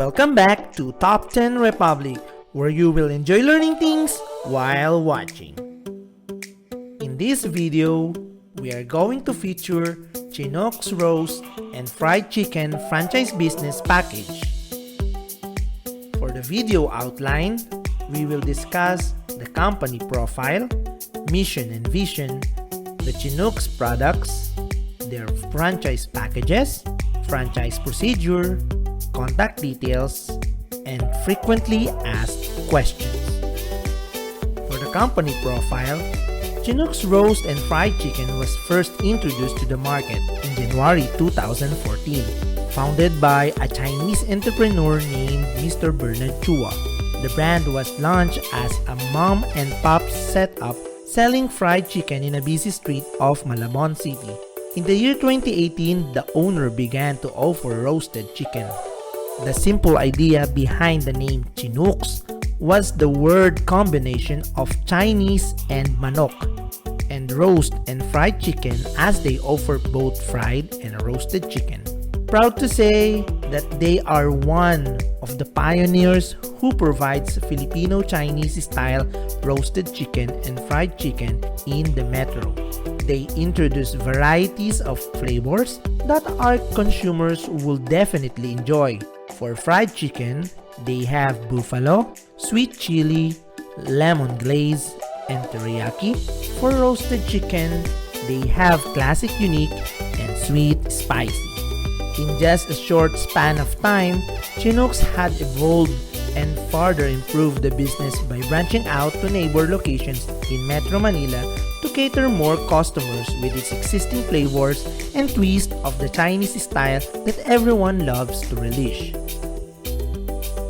Welcome back to Top 10 Republic, where you will enjoy learning things while watching. In this video, we are going to feature Chinooks roast and fried chicken franchise business package. For the video outline, we will discuss the company profile, mission and vision, the Chinooks products, their franchise packages, franchise procedure, contact details, and frequently asked questions. For the company profile, Chinooks roast and fried chicken was first introduced to the market in January 2014, founded by a Chinese entrepreneur named Mr. Bernard Chua. The brand was launched as a mom and pop setup selling fried chicken in a busy street of Malabon City. In the year 2018, the owner began to offer roasted chicken. The simple idea behind the name Chinooks was the word combination of Chinese and manok, and roast and fried chicken, as they offer both fried and roasted chicken. Proud to say that they are one of the pioneers who provides Filipino-Chinese style roasted chicken and fried chicken in the metro. They introduce varieties of flavors that our consumers will definitely enjoy. For fried chicken, they have buffalo, sweet chili, lemon glaze, and teriyaki. For roasted chicken, they have classic unique and sweet spicy. In just a short span of time, Chinooks had evolved and further improved the business by branching out to neighbor locations in Metro Manila to cater more customers with its existing flavors and twist of the Chinese style that everyone loves to relish.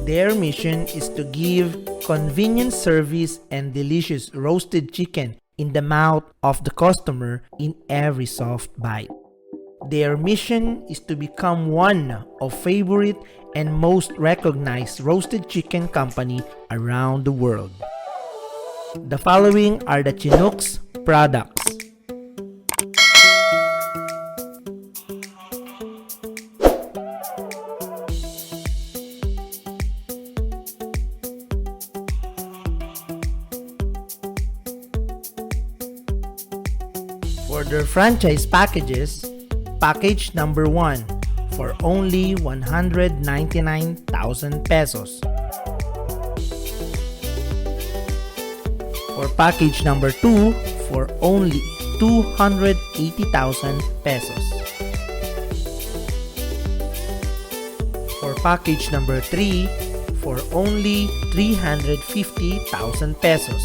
Their mission is to give convenient service and delicious roasted chicken in the mouth of the customer in every soft bite. Their mission is to become one of favorite and most recognized roasted chicken company around the world. The following are the Chinooks products. For their franchise packages, package number 1 for only 199,000 pesos. For package number 2 for only 280,000 pesos. For package number 3 for only 350,000 pesos.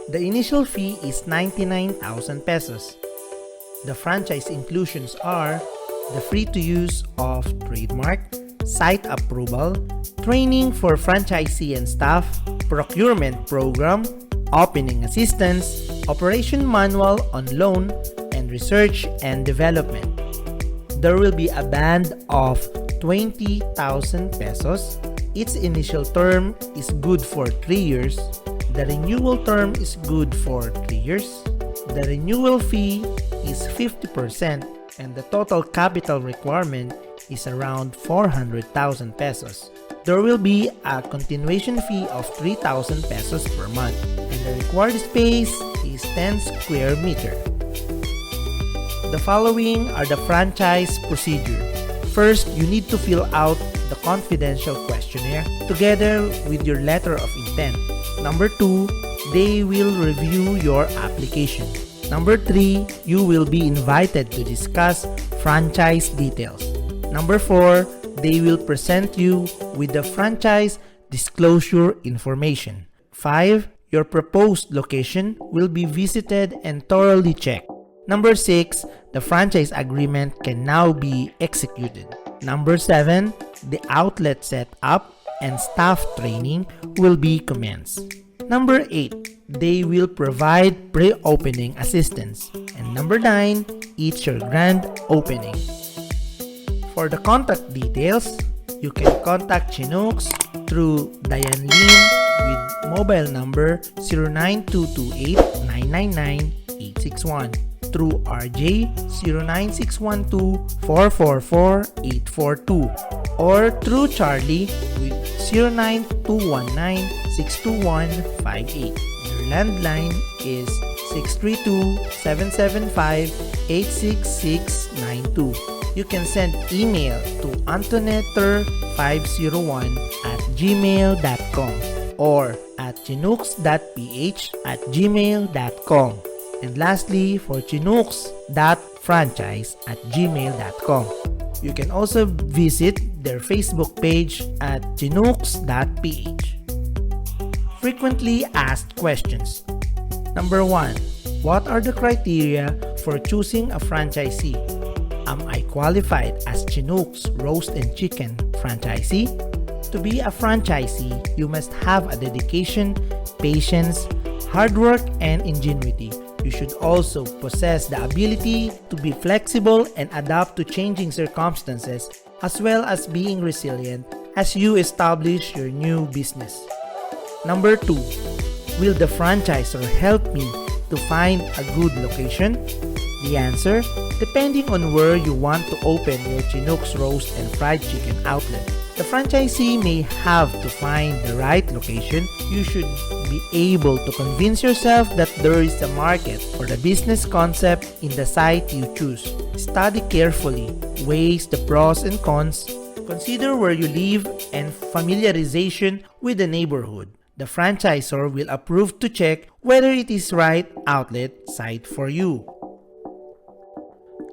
The initial fee is 99,000 pesos. The franchise inclusions are the free-to-use of trademark, site approval, training for franchisee and staff, procurement program, opening assistance, operation manual on loan, and research and development. There will be a band of 20,000 pesos. Its initial term is good for 3 years. The renewal term is good for 3 years. The renewal fee is 50% and the total capital requirement is around 400,000 pesos. There will be a continuation fee of 3,000 pesos per month and the required space is 10 square meter. The following are the franchise procedure. First, you need to fill out the confidential questionnaire together with your letter of intent. Number 2, they will review your application. Number 3, you will be invited to discuss franchise details. Number 4, they will present you with the franchise disclosure information. 5, your proposed location will be visited and thoroughly checked. Number 6, the franchise agreement can now be executed. Number 7, the outlet setup and staff training will be commenced. Number 8, they will provide pre-opening assistance. And number 9, it's your grand opening. For the contact details, you can contact Chinooks through Diane Lim with mobile number 09228 999 861. through RJ 09612-444-842 or through Charlie with 09219-62158. Your landline is 632-775-86692. You can send email to antonetter501@gmail.com or at chinooks.ph@gmail.com. And lastly, for chinooks.franchise@gmail.com. You can also visit their Facebook page at chinooks.ph. Frequently asked questions. Number 1. What are the criteria for choosing a franchisee? Am I qualified as Chinooks Roast and Chicken franchisee? To be a franchisee, you must have a dedication, patience, hard work, and ingenuity. You should also possess the ability to be flexible and adapt to changing circumstances, as well as being resilient as you establish your new business. Number 2. Will the franchisor help me to find a good location? The answer, depending on where you want to open your Chinooks Roast and Fried Chicken outlet. The franchisee may have to find the right location. You should be able to convince yourself that there is a market for the business concept in the site you choose. Study carefully, weigh the pros and cons, consider where you live, and familiarization with the neighborhood. The franchisor will approve to check whether it is right outlet site for you.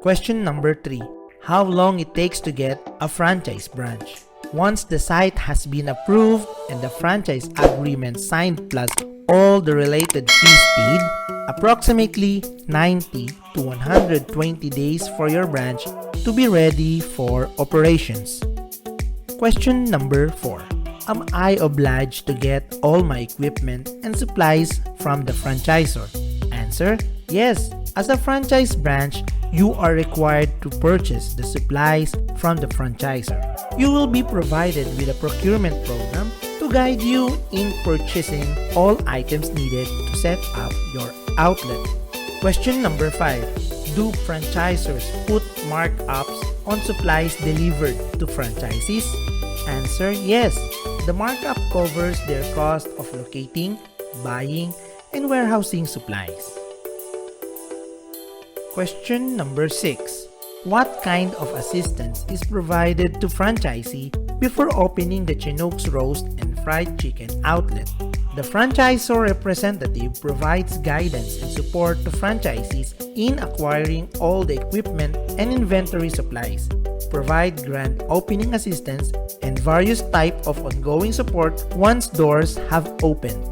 Question number 3. How long it takes to get a franchise branch? Once the site has been approved and the franchise agreement signed plus all the related fees paid, approximately 90 to 120 days for your branch to be ready for operations. Question number 4. Am I obliged to get all my equipment and supplies from the franchisor? Answer, yes. As a franchise branch, you are required to purchase the supplies from the franchisor. You will be provided with a procurement program to guide you in purchasing all items needed to set up your outlet. Question number 5. Do franchisors put markups on supplies delivered to franchisees? Answer, yes. The markup covers their cost of locating, buying, and warehousing supplies. Question number 6. What kind of assistance is provided to franchisee before opening the Chinooks Roast and Fried Chicken outlet? The franchisor representative provides guidance and support to franchisees in acquiring all the equipment and inventory supplies, provide grand opening assistance, and various type of ongoing support once doors have opened.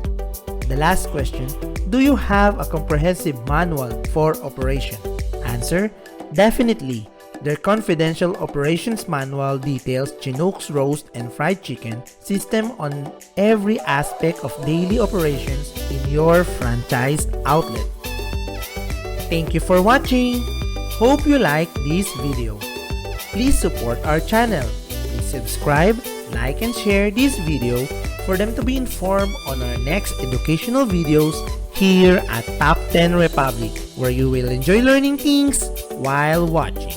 The last question, do you have a comprehensive manual for operation? Answer, definitely. Their confidential operations manual details Chinooks Roast and Fried Chicken system on every aspect of daily operations in your franchise outlet. Thank you for watching. Hope you like this video. Please support our channel. Please subscribe, like, and share this video for them to be informed on our next educational videos here at Top 10 Republic, where you will enjoy learning things while watching.